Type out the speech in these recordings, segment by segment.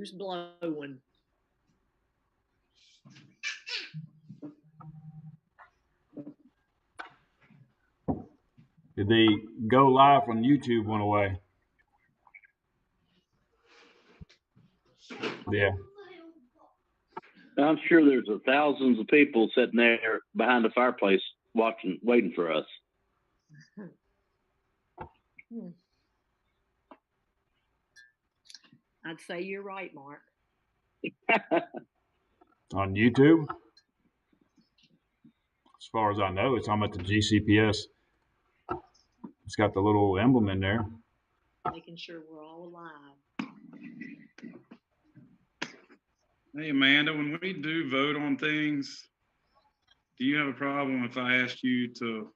window's blowing. Did they go live from YouTube went away? Yeah. I'm sure there's thousands of people sitting there behind the fireplace watching, waiting for us. I'd say you're right, Mark. On YouTube? As far as I know, it's on at the GCPS. It's got the little emblem in there. Making sure we're all alive. Hey, Amanda, when we do vote on things, do you have a problem if I asked you to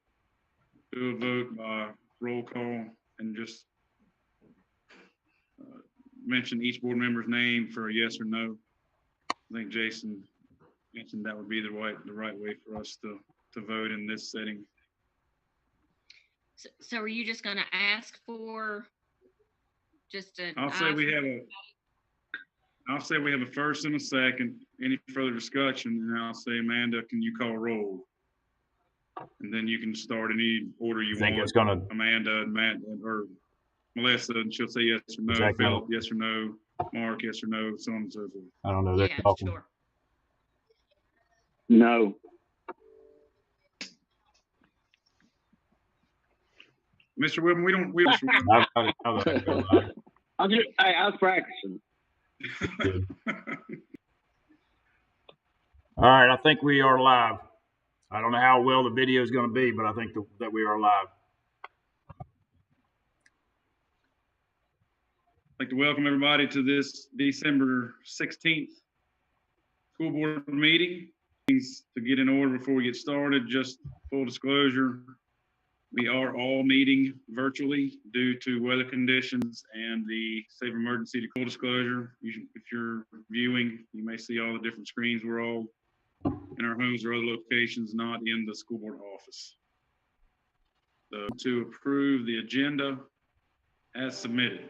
do a vote by roll call and just mention each board member's name for a yes or no? I think Jason mentioned that would be the right way for us to vote in this setting. So are you just going to ask for just a? I'll say we have a first and a second. Any further discussion? And I'll say, Amanda, can you call roll? And then you can start any order you want. It's gonna Amanda and Matt or Melissa, and she'll say yes or no. Exactly. Philip, yes or no. Mark, yes or no. So on and so forth. I don't know. They're talking. Sure. No. Mr. Whitman, we don't. I was practicing. All right, I think we are live. I don't know how well the video is going to be, but I think that we are live. I'd like to welcome everybody to this December 16th school board meeting. Things to get in order before we get started, just full disclosure, we are all meeting virtually due to weather conditions and the state of emergency. To full disclosure, if you're viewing, you may see all the different screens. We're all in our homes or other locations, not in the school board office. So to approve the agenda as submitted.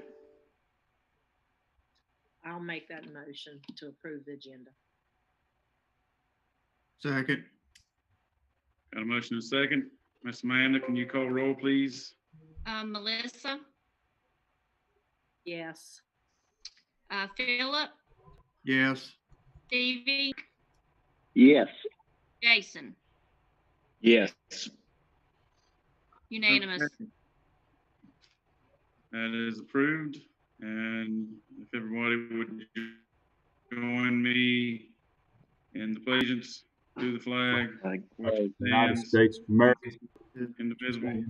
I'll make that motion to approve the agenda. Second. Got a motion and a second. Miss Amanda, can you call roll, please? Melissa? Yes. Philip? Yes. Stevie? Yes. Jason? Yes. Unanimous. Okay. That is approved. And if everybody would join me in the allegiance to the flag, which United stands States of America, indivisible,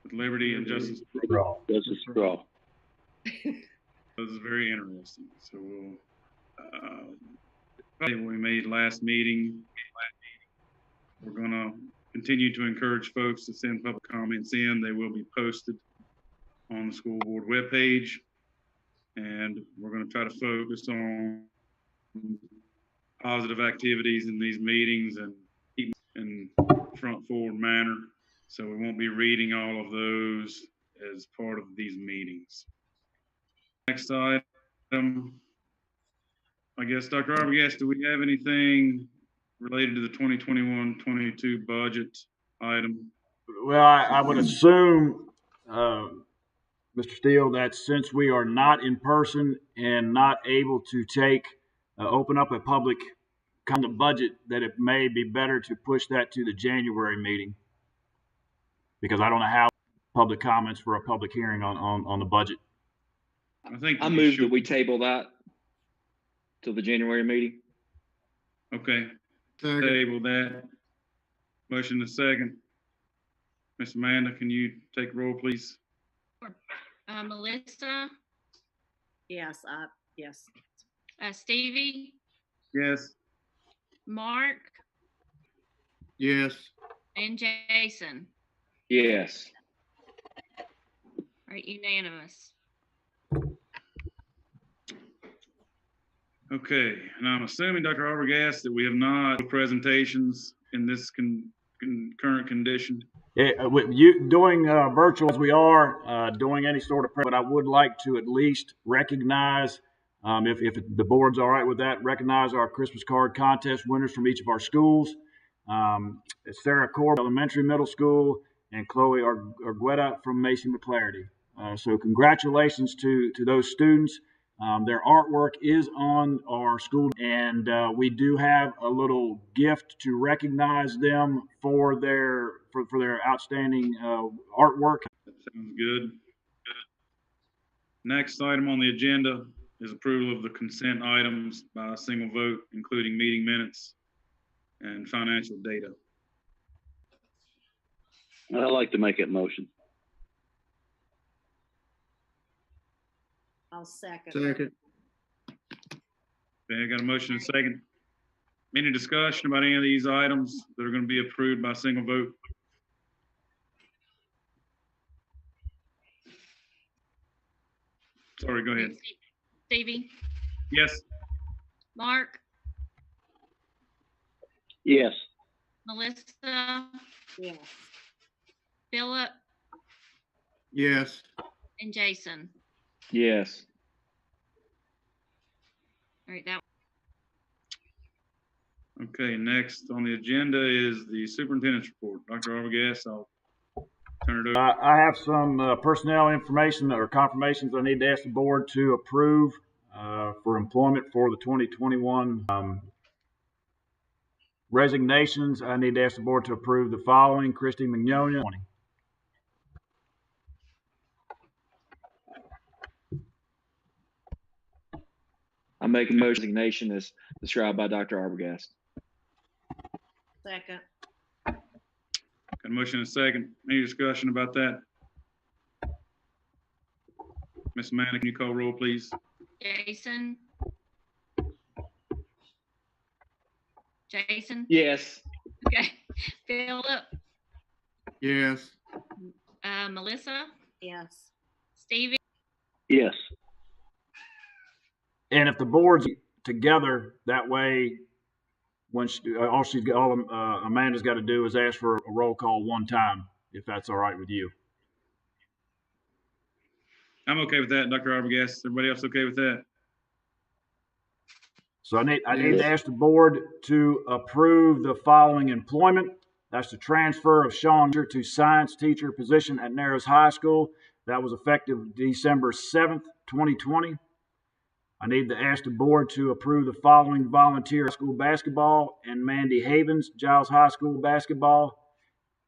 with liberty and justice for all. Justice for all. This is very interesting. So we made last meeting. We're going to continue to encourage folks to send public comments in. They will be posted on the school board webpage. And we're going to try to focus on positive activities in these meetings and keep in front forward manner. So we won't be reading all of those as part of these meetings. Next item, I guess, Dr. Arbogast, do we have anything related to the 2021-22 budget item? Well, I would assume, Mr. Steele, that since we are not in person and not able to open up a public kind of budget, that it may be better to push that to the January meeting, because I don't know how public comments for a public hearing on the budget. I move that we table that till the January meeting. Okay, Second. table that. Motion to second. Miss Amanda, can you take roll, please? Melissa? Yes. Yes. Stevie? Yes. Mark? Yes. And Jason? Yes. All right, unanimous. Okay, and I'm assuming, Dr. Arbogast, that we have not presentations in this current condition. With you doing virtual as we are doing any sort of, but I would like to at least recognize if the board's all right with that, recognize our Christmas card contest winners from each of our schools. It's Sarah Corb, Elementary Middle School, and Chloe Argueta from Macy McClarity. So congratulations to those students. Their artwork is on our school, and we do have a little gift to recognize them for their outstanding artwork. That sounds good. Next item on the agenda is approval of the consent items by a single vote, including meeting minutes and financial data. I'd like to make that motion. I'll second. Second. Okay, I got a motion and a second. Any discussion about any of these items that are going to be approved by single vote? Sorry, go ahead. Stevie, Yes. Mark, Yes. Melissa, Yes. Philip, Yes. and Jason. Yes. All right, that Okay, next on the agenda is the superintendent's report. Dr. Arbogast, I'll turn it over. I have some personnel information or confirmations I need to ask the board to approve for employment for the 2021 resignations. I need to ask the board to approve the following: Christy Mignonia. I make a motion resignation as described by Dr. Arbogast. Second. Got a motion and a second. Any discussion about that? Ms. Amanda, can you call roll, please? Jason. Jason. Yes. Okay. Philip, Yes. Melissa, Yes. Stevie. Yes. And if the board's together, that way, when Amanda's got to do is ask for a roll call one time, if that's all right with you. I'm okay with that, Dr. Arbogast. Everybody else okay with that? So I need to ask the board to approve the following employment. That's the transfer of Sean to science teacher position at Narrows High School. That was effective December 7th, 2020. I need to ask the board to approve the following volunteer school basketball and Mandy Havens, Giles High School basketball.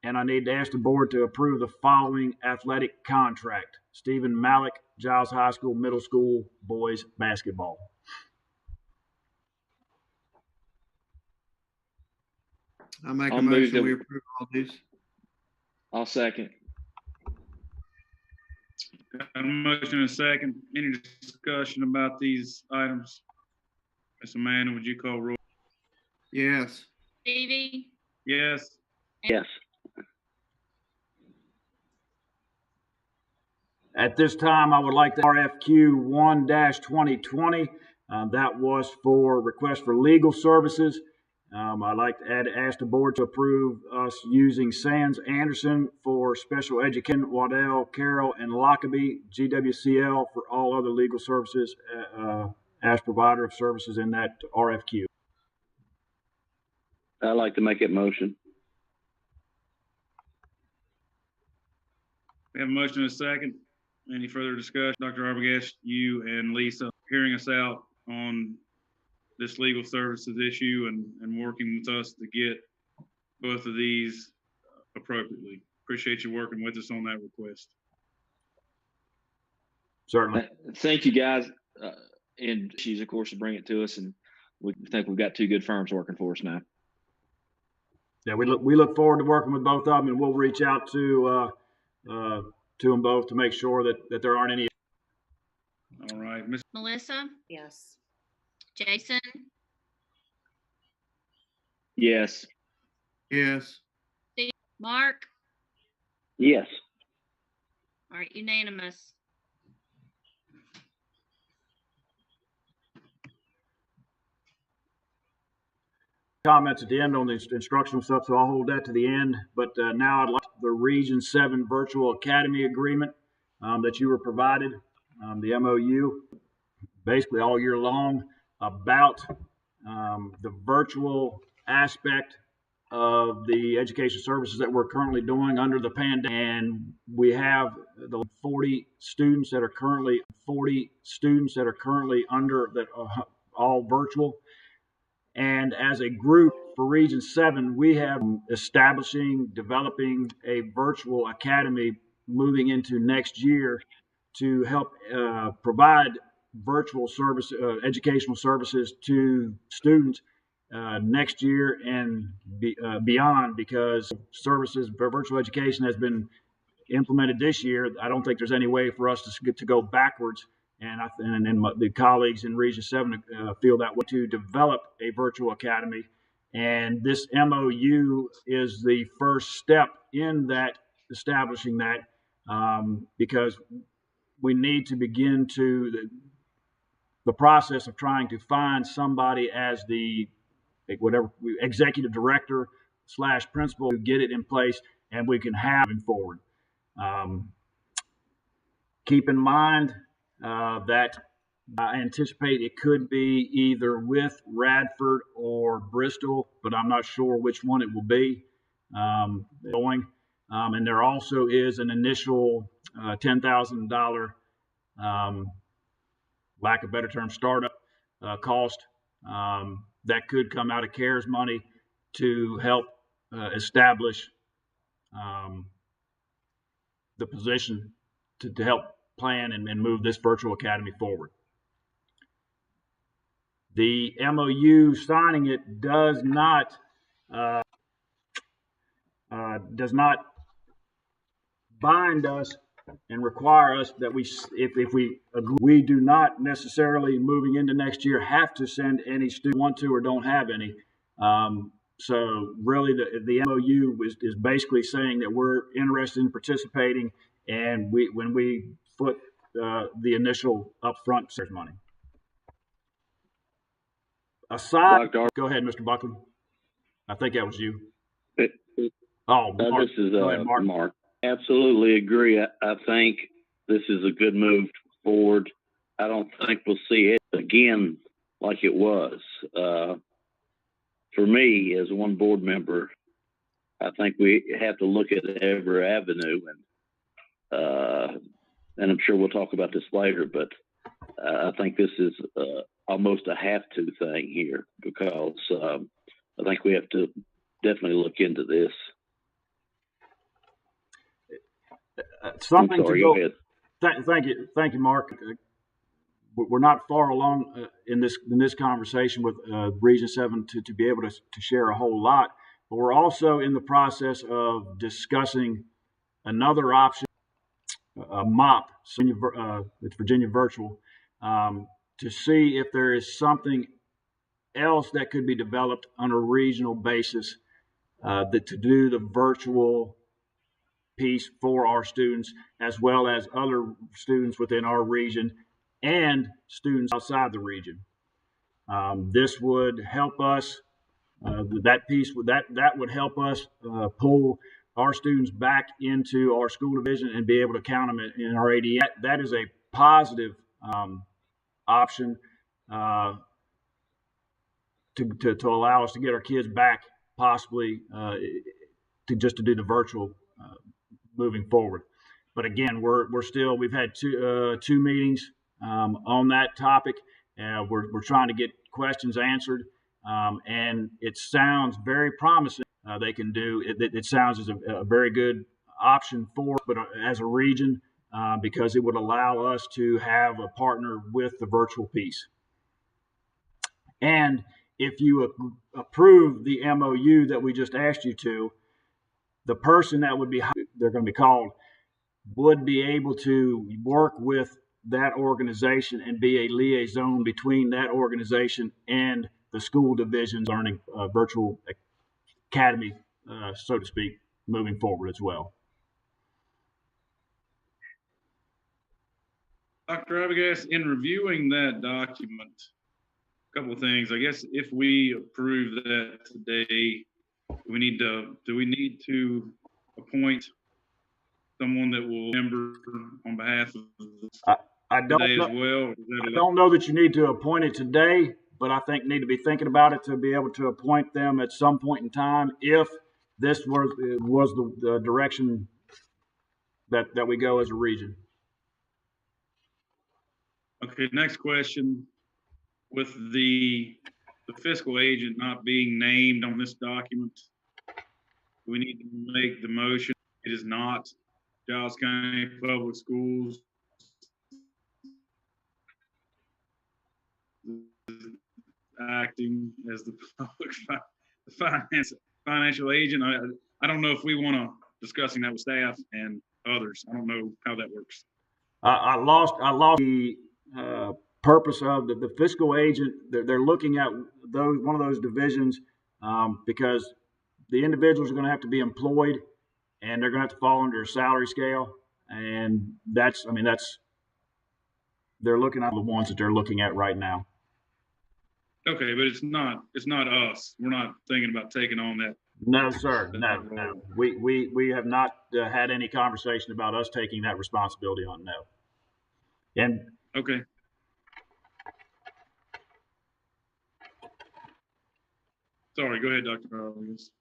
And I need to ask the board to approve the following athletic contract: Stephen Malik, Giles High School Middle School boys basketball. I make a I'll move motion that we we- approve all these. I'll second. Got a motion and a second. Any discussion about these items? Ms. Amanda, would you call roll? Yes. Stevie. Yes. Yes. At this time, I would like to RFQ 1-2020. That was for request for legal services. I'd like to ask the board to approve us using Sands Anderson for special education, Waddell, Carroll, and Lockerbie, GWCL for all other legal services as provider of services in that RFQ. I'd like to make that motion. We have a motion and a second. Any further discussion? Dr. Arbogast, you and Lisa hearing us out on this legal services issue and working with us to get both of these appropriately. Appreciate you working with us on that request. Certainly. Thank you, guys. And she's, of course, to bring it to us, and we think we've got two good firms working for us now. Yeah, we look forward to working with both of them, and we'll reach out to them both to make sure that there aren't any. All right, Ms. Melissa, Yes. Jason, Yes. Yes. Mark. Yes. All right, unanimous. Comments at the end on the instructional stuff, so I'll hold that to the end. But now I'd like the Region 7 Virtual Academy Agreement that you were provided, the MOU. basically all year long about the virtual aspect of the education services that we're currently doing under the pandemic. And we have the 40 students that are currently under that all virtual. And as a group for Region 7, we have developing a virtual academy moving into next year to help provide virtual service, educational services to students next year and beyond, because services for virtual education has been implemented this year. I don't think there's any way for us to go backwards. And the colleagues in Region 7 feel that way, to develop a virtual academy. And this MOU is the first step in that, establishing that, because we need to begin the process of trying to find somebody as the executive director / principal to get it in place, and we can have moving forward. Keep in mind that I anticipate it could be either with Radford or Bristol, but I'm not sure which one it will be going. And there also is an initial $10,000, lack of better term, startup cost that could come out of CARES money to help establish the position to help plan and move this virtual academy forward. The MOU, signing it, does not bind us and require us that if we agree, we do not necessarily moving into next year have to send any student, want to or don't have any. So really the MOU is basically saying that we're interested in participating, and when we put the initial upfront money. Aside, go ahead, Mr. Buckley. I think that was you. Oh, Mark. This is Go ahead, Mark. Mark. Absolutely agree. I think this is a good move forward. I don't think we'll see it again like it was. For me, as one board member, I think we have to look at every avenue, and I'm sure we'll talk about this later, but I think this is almost a have-to thing here, because I think we have to definitely look into this. Something sorry, to go. go ahead. Thank you, Mark. We're not far along in this conversation with Region 7 to be able to share a whole lot, but we're also in the process of discussing another option, a MOP, it's Virginia Virtual, to see if there is something else that could be developed on a regional basis to do the virtual piece for our students, as well as other students within our region and students outside the region. This would help us, that piece, that would help us pull our students back into our school division and be able to count them in our AD. That is a positive option to allow us to get our kids back, possibly to do the virtual moving forward. But again, we've had two meetings on that topic. We're trying to get questions answered, and it sounds very promising. They can do it. It sounds as a very good option for us, but as a region, because it would allow us to have a partner with the virtual piece. And if you approve the MOU that we just asked you to, the person that would be, they're going to be called, would be able to work with that organization and be a liaison between that organization and the school division's learning virtual academy, so to speak, moving forward as well. Dr. Abigas, in reviewing that document, a couple of things. I guess if we approve that today, do we need to appoint someone that will member on behalf of I don't today as know. well? I don't know that you need to appoint it today, but I think need to be thinking about it to be able to appoint them at some point in time if this was the direction that we go as a region. Okay, next question. With the fiscal agent not being named on this document, we need to make the motion. It is not Giles County Public Schools acting as the public financial agent. I don't know if we want to discussing that with staff and others. I don't know how that works. I lost the purpose of the fiscal agent. They're looking at one of those divisions because the individuals are going to have to be employed and they're going to have to fall under a salary scale. And that's they're looking at the ones that they're looking at right now. Okay, but it's not us. We're not thinking about taking on that. No, sir. No. We have not had any conversation about us taking that responsibility on. No. And okay. Sorry, go ahead, Dr. Rollins.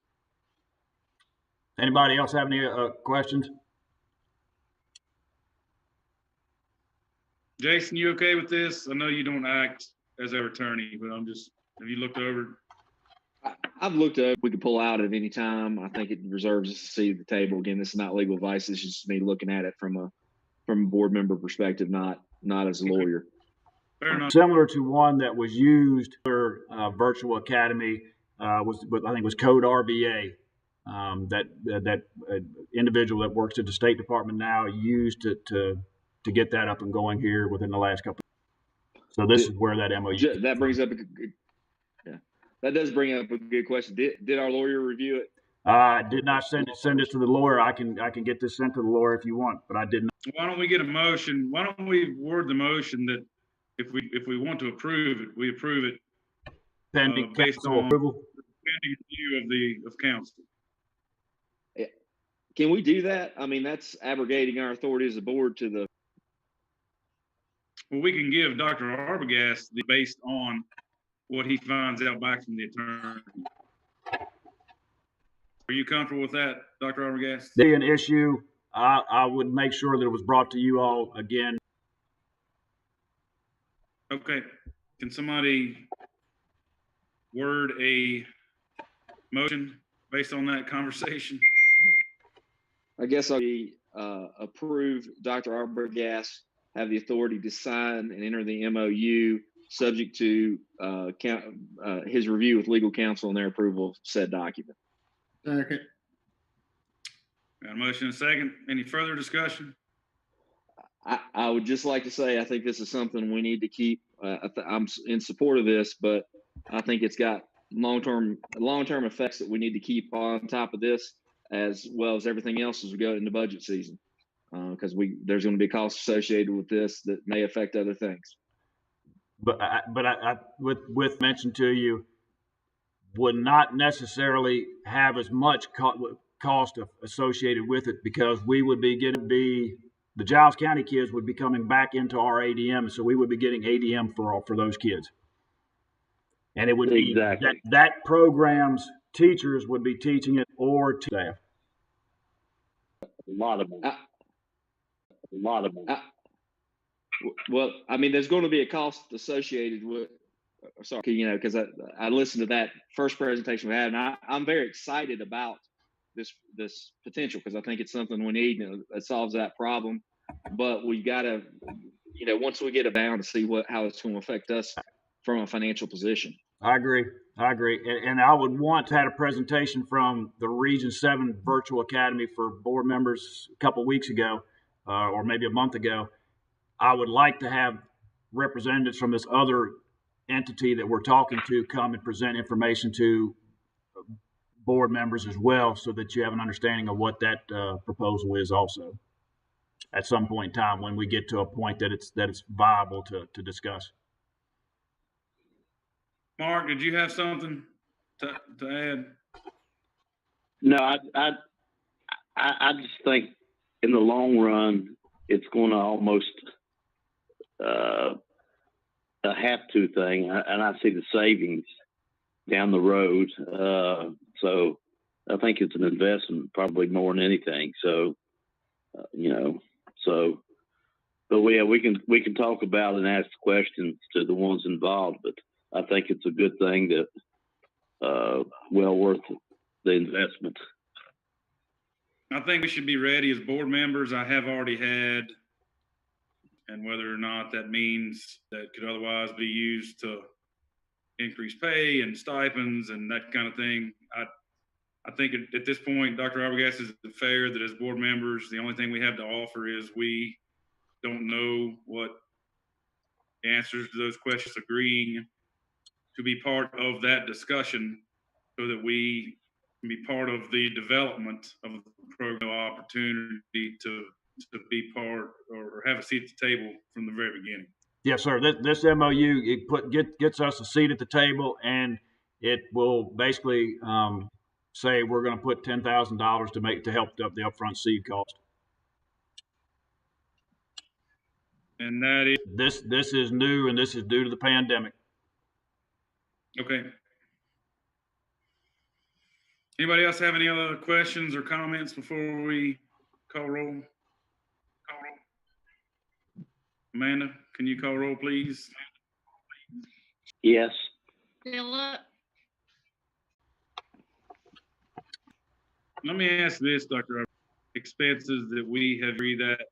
Anybody else have any questions? Jason, you okay with this? I know you don't act as our attorney, but have you looked over? I've looked up. We could pull out at any time. I think it reserves us a seat at the table. Again, this is not legal advice. This is just me looking at it from a board member perspective, not as a lawyer. Fair enough. Similar to one that was used for virtual academy I think was Code RBA. That individual that works at the State Department now used to get that up and going here within the last couple. So this is where that MOU. That brings up that does bring up a good question. Did our lawyer review it? I did not send it to the lawyer. I can get this sent to the lawyer if you want, but I didn't. Why don't we get a motion? Why don't we word the motion that if we want to approve it, we approve it Pending based council on approval. pending review of council. Can we do that? I mean, that's abrogating our authority as a board to the. Well, we can give Dr. Arbogast based on what he finds out back from the attorney. Are you comfortable with that, Dr. Arbogast? Be an issue. I would make sure that it was brought to you all again. Okay. Can somebody word a motion based on that conversation? I guess I'll approve Dr. Arbogast have the authority to sign and enter the MOU subject to his review with legal counsel and their approval of said document. Second. Got a motion and a second. Any further discussion? I would just like to say I think this is something we need to keep. I'm in support of this, but I think it's got long-term effects that we need to keep on top of this, as well as everything else as we go into budget season, because there's going to be costs associated with this that may affect other things. But I with mention to you, would not necessarily have as much cost associated with it, because we would be the Giles County kids would be coming back into our ADM, so we would be getting ADM for those kids, and it would be exactly that program's teachers would be teaching it or staff. A lot of money. Well, I mean, there's going to be a cost associated with. Sorry, because I listened to that first presentation we had, and I'm very excited about this potential, because I think it's something we need, and it solves that problem. But we got to, once we get it down, to see how it's going to affect us from a financial position. I agree, and I would want to have a presentation from the Region 7 Virtual Academy for board members a couple weeks ago, or maybe a month ago. I would like to have representatives from this other entity that we're talking to come and present information to board members as well, so that you have an understanding of what that proposal is also at some point in time when we get to a point that it's viable to discuss. Mark, did you have something to add? No, I just think in the long run, it's going to almost a have-to thing, and I see the savings down the road. So I think it's an investment, probably more than anything. So, but we can talk about and ask questions to the ones involved. But I think it's a good thing that well worth the investment. I think we should be ready as board members. I have already had, and whether or not that means that could otherwise be used to increase pay and stipends and that kind of thing. I think at this point, Dr. Arbogast, is it fair that as board members, the only thing we have to offer is we don't know what the answers to those questions, agreeing to be part of that discussion so that we can be part of the development of the program, opportunity to be part or have a seat at the table from the very beginning. Yes, sir. This MOU gets us a seat at the table, and it will basically say we're going to put $10,000 to help up the upfront seed cost. And that is This is new, and this is due to the pandemic. okay. Anybody else have any other questions or comments before we call roll? Amanda, can you call roll, please? Yes. Philip, Let me ask this, Dr. Expenses that we have agreed that